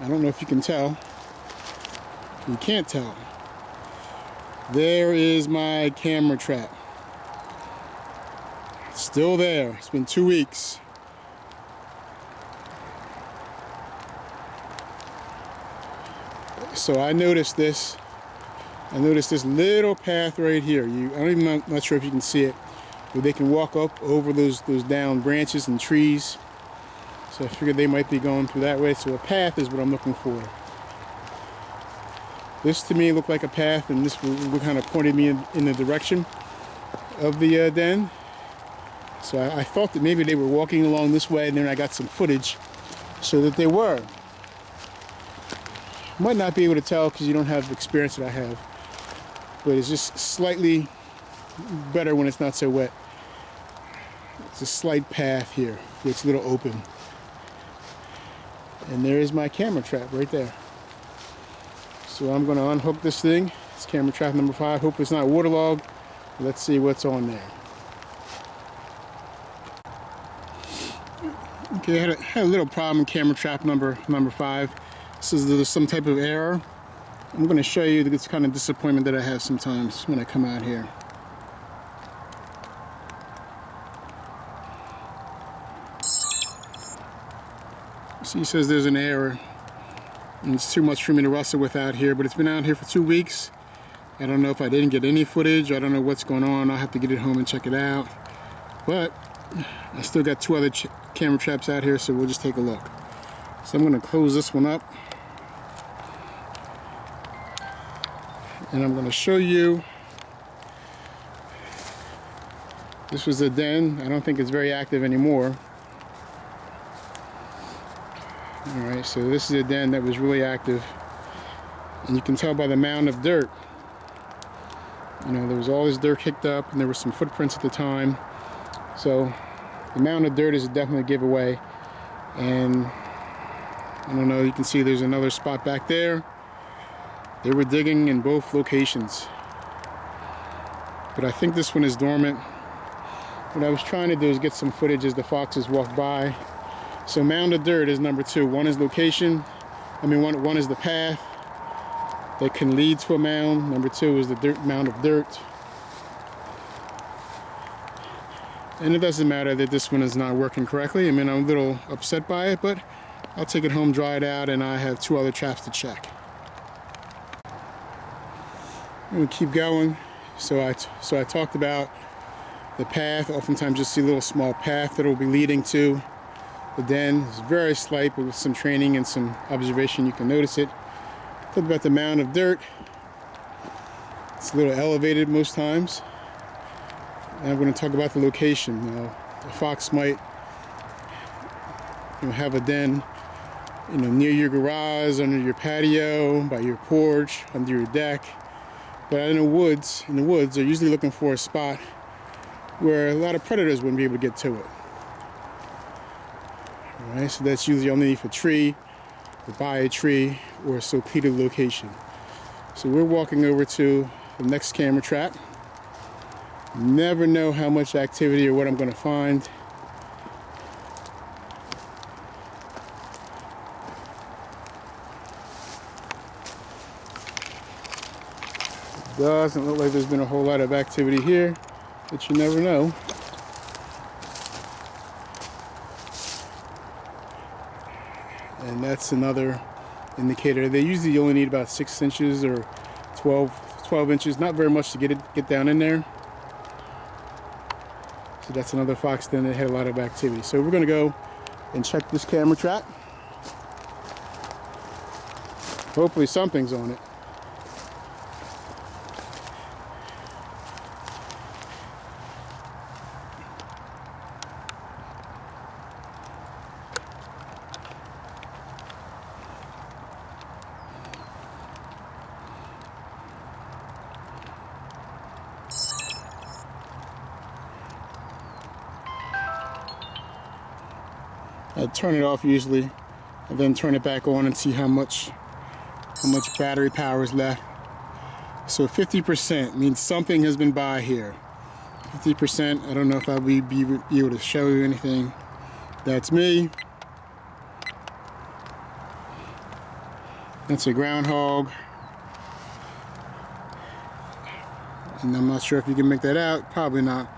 I don't know if you can tell. You can't tell. There is my camera trap. Still there. It's been 2 weeks. So I noticed this. I noticed this little path right here. I'm not sure if you can see it, where they can walk up over those down branches and trees. So I figured they might be going through that way. So a path is what I'm looking for. This to me looked like a path, and this kind of pointed me in the direction of the den. So I thought that maybe they were walking along this way, and then I got some footage so that they were. Might not be able to tell because you don't have the experience that I have, but it's just slightly better when it's not so wet. It's a slight path here. It's a little open. And there is my camera trap right there. So I'm going to unhook this thing. It's camera trap number 5. Hope it's not waterlogged. Let's see what's on there. Okay, I had a little problem with camera trap number 5. Says there's some type of error. I'm going to show you this kind of disappointment that I have sometimes when I come out here. See, it says there's an error. And it's too much for me to wrestle with out here, but it's been out here for 2 weeks. I don't know if I didn't get any footage. I don't know what's going on. I'll have to get it home and check it out. But I still got 2 other camera traps out here, so we'll just take a look. So I'm going to close this one up. And I'm going to show you. This was a den. I don't think it's very active anymore. Alright, so this is a den that was really active. And you can tell by the mound of dirt. You know, there was all this dirt kicked up, and there were some footprints at the time. So the mound of dirt is definitely a giveaway. And I don't know, you can see there's another spot back there. They were digging in both locations. But I think this one is dormant. What I was trying to do is get some footage as the foxes walked by. So mound of dirt is number 2. One is location. One is the path that can lead to a mound. Number 2 is the mound of dirt. And it doesn't matter that this one is not working correctly. I'm a little upset by it, but I'll take it home, dry it out, and I have 2 other traps to check. I'm gonna keep going. So I talked about the path. Oftentimes you'll see a little small path that will be leading to the den. It's very slight, but with some training and some observation you can notice it. Talked about the mound of dirt. It's a little elevated most times. And I'm going to talk about the location. A fox might have a den near your garage, under your patio, by your porch, under your deck. But in the woods, they're usually looking for a spot where a lot of predators wouldn't be able to get to it. Alright, so that's usually underneath a tree, or by a tree, or a secluded location. So we're walking over to the next camera trap. Never know how much activity or what I'm going to find. Doesn't look like there's been a whole lot of activity here, but you never know. And that's another indicator. They usually only need about 6 inches or 12 inches, not very much to get down in there. So that's another fox den that had a lot of activity. So we're going to go and check this camera trap. Hopefully something's on it. I turn it off usually, and then turn it back on and see how much battery power is left. So 50% means something has been by here. 50%, I don't know if I'll be able to show you anything. That's me. That's a groundhog. And I'm not sure if you can make that out, probably not,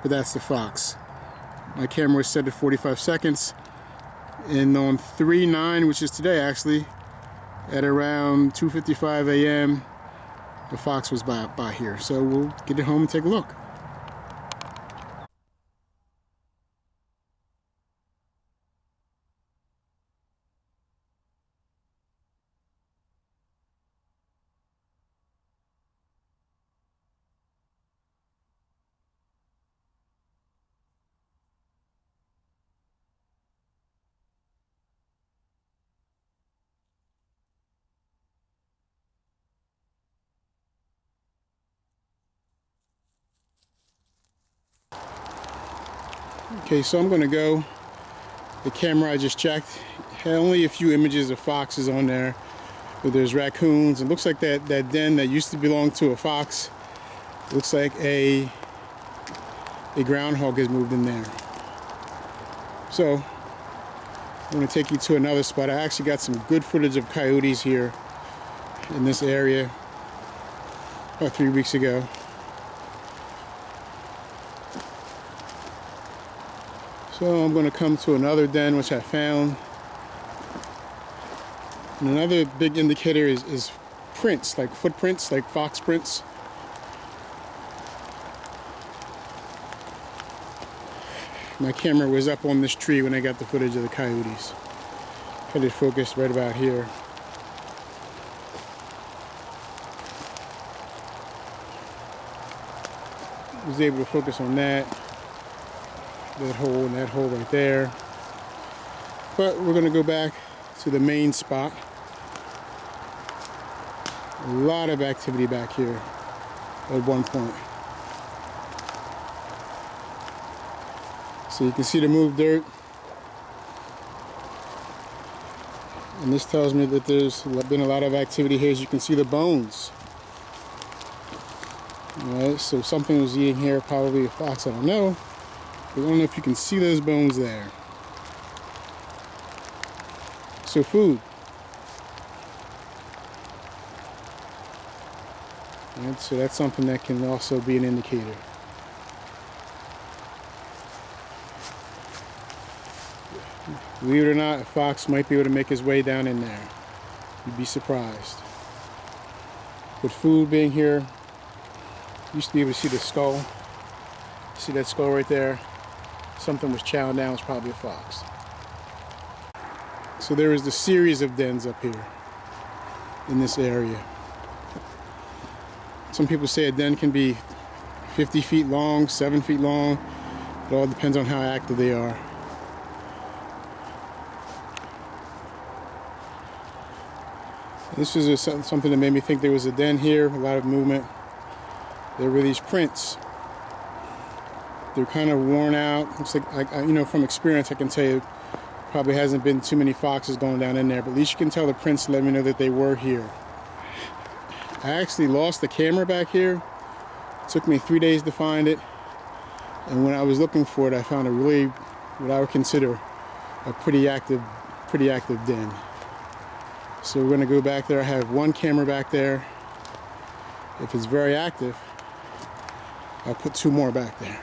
but that's the fox. My camera was set to 45 seconds, and on 3/9, which is today actually, at around 2:55 a.m., the fox was by here. So we'll get it home and take a look. Okay, so I'm gonna go. The camera I just checked had only a few images of foxes on there, but there's raccoons. It looks like that den that used to belong to a fox, looks like a groundhog has moved in there. So I'm gonna take you to another spot. I actually got some good footage of coyotes here in this area about 3 weeks ago. So I'm going to come to another den which I found. And another big indicator is prints, like footprints, like fox prints. My camera was up on this tree when I got the footage of the coyotes. Had it focused right about here. I was able to focus on that hole and that hole right there. But we're going to go back to the main spot. A lot of activity back here at one point. So you can see the moved dirt. And this tells me that there's been a lot of activity here. As you can see the bones. Alright, so something was eating here, probably a fox, I don't know. I don't know if you can see those bones there. So food. And so that's something that can also be an indicator. Believe it or not, a fox might be able to make his way down in there. You'd be surprised. With food being here, you used to be able to see the skull. See that skull right there? Something was chowing down. It's probably a fox. So there is the series of dens up here in this area. Some people say a den can be 50 feet long, 7 feet long. It all depends on how active they are. This is something that made me think there was a den here, a lot of movement. There were these prints. They're kind of worn out. Looks like, you know, from experience, I can tell you probably hasn't been too many foxes going down in there, but at least you can tell the prints let me know that they were here. I actually lost the camera back here. It took me 3 days to find it. And when I was looking for it, I found a really, what I would consider a pretty active den. So we're gonna go back there. I have one camera back there. If it's very active, I'll put 2 more back there.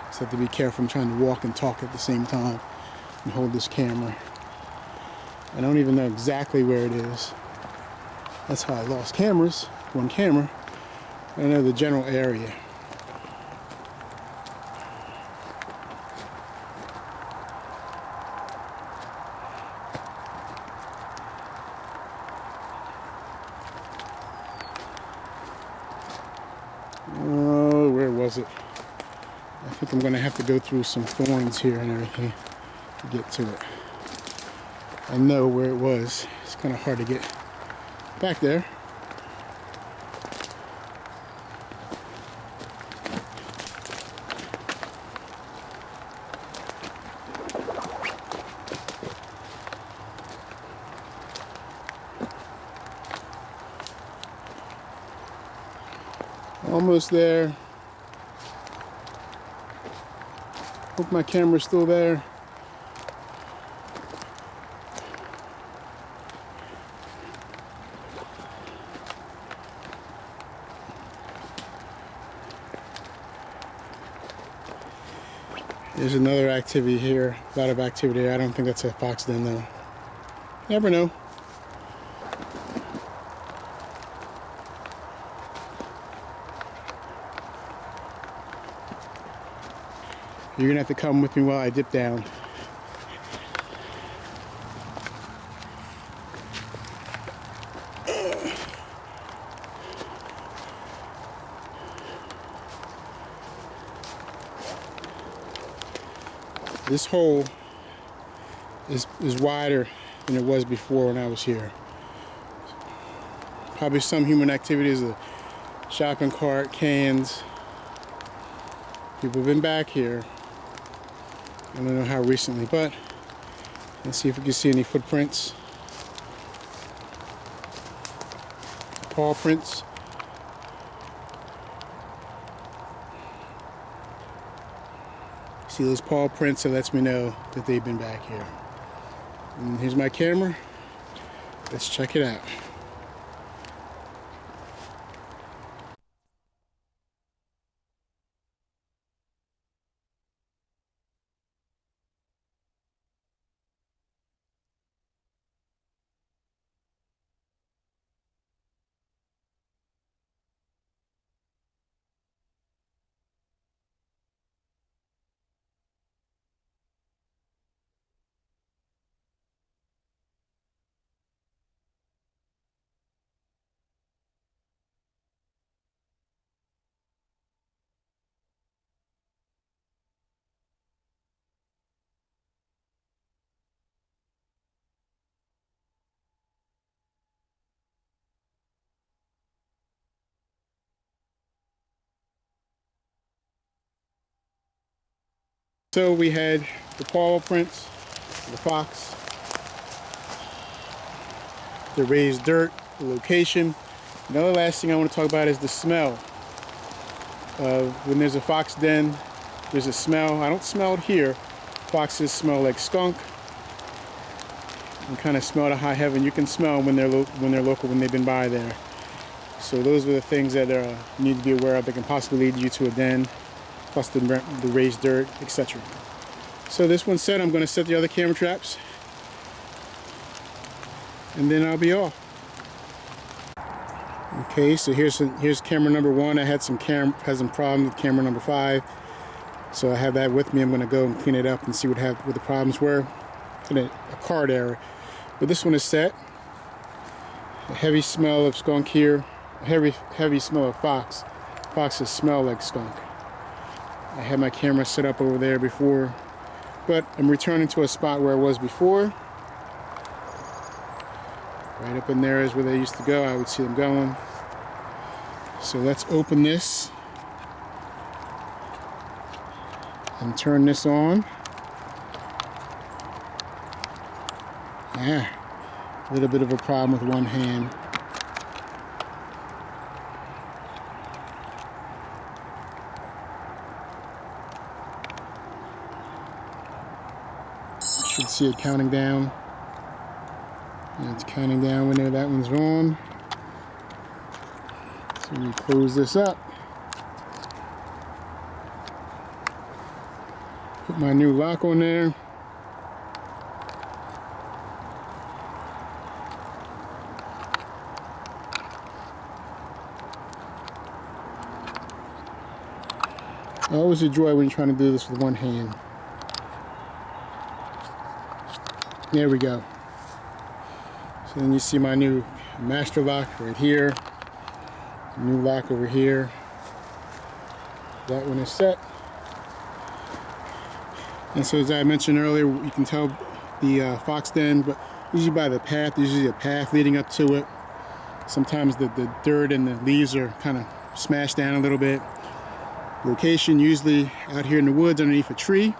Just have to be careful. I'm trying to walk and talk at the same time and hold this camera. I don't even know exactly where it is. That's how I lost cameras, one camera. I know the general area. Oh, where was it? I think I'm going to have to go through some thorns here and everything to get to it. I know where it was. It's kind of hard to get back there. Almost there. Hope my camera's still there. There's another activity here, a lot of activity. I don't think that's a fox den though. Never know. You're gonna have to come with me while I dip down. This hole is wider than it was before when I was here. Probably some human activities, a shopping cart, cans. People have been back here. I don't know how recently, but let's see if we can see any footprints. Paw prints. See those paw prints, that lets me know that they've been back here. And here's my camera. Let's check it out. So we had the paw prints, the fox, the raised dirt, the location. Another last thing I want to talk about is the smell. When there's a fox den, there's a smell. I don't smell it here. Foxes smell like skunk. You kind of smell the high heaven. You can smell when they're local, when they've been by there. So those are the things that you need to be aware of that can possibly lead you to a den, plus the raised dirt, etc. So this one's set. I'm going to set the other camera traps, and then I'll be off. Okay, so here's camera number 1. I had some problems with camera number 5, so I have that with me. I'm going to go and clean it up and see what the problems were. A card error, but this one is set. A heavy smell of skunk here. A heavy smell of fox. Foxes smell like skunk. I had my camera set up over there before, but I'm returning to a spot where I was before. Right up in there is where they used to go. I would see them going. So let's open this and turn this on. A little bit of a problem with one hand. Should see it counting down. And it's counting down. We know that one's on. So we close this up. Put my new lock on there. Always a joy when you're trying to do this with one hand. There we go. So then you see my new master lock right here. New lock over here. That one is set. And so as I mentioned earlier, you can tell the fox den, but usually by the path. There's usually a path leading up to it. Sometimes the dirt and the leaves are kind of smashed down a little bit. Location usually out here in the woods underneath a tree,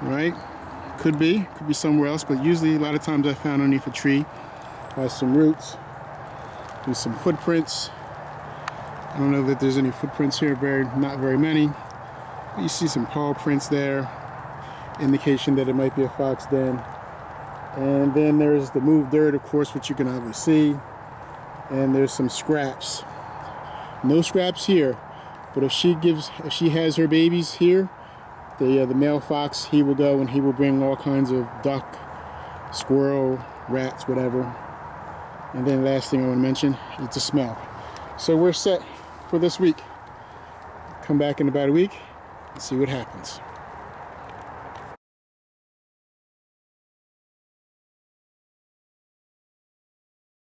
right? Could be somewhere else, but usually a lot of times I found underneath a tree by some roots. There's some footprints. I don't know that there's any footprints here, not very many. But you see some paw prints there, indication that it might be a fox den. And then there's the moved dirt, of course, which you can obviously see. And there's some scraps. No scraps here. But if she has her babies here, The male fox, he will go and he will bring all kinds of duck, squirrel, rats, whatever. And then last thing I want to mention, it's a smell. So we're set for this week. Come back in about a week and see what happens.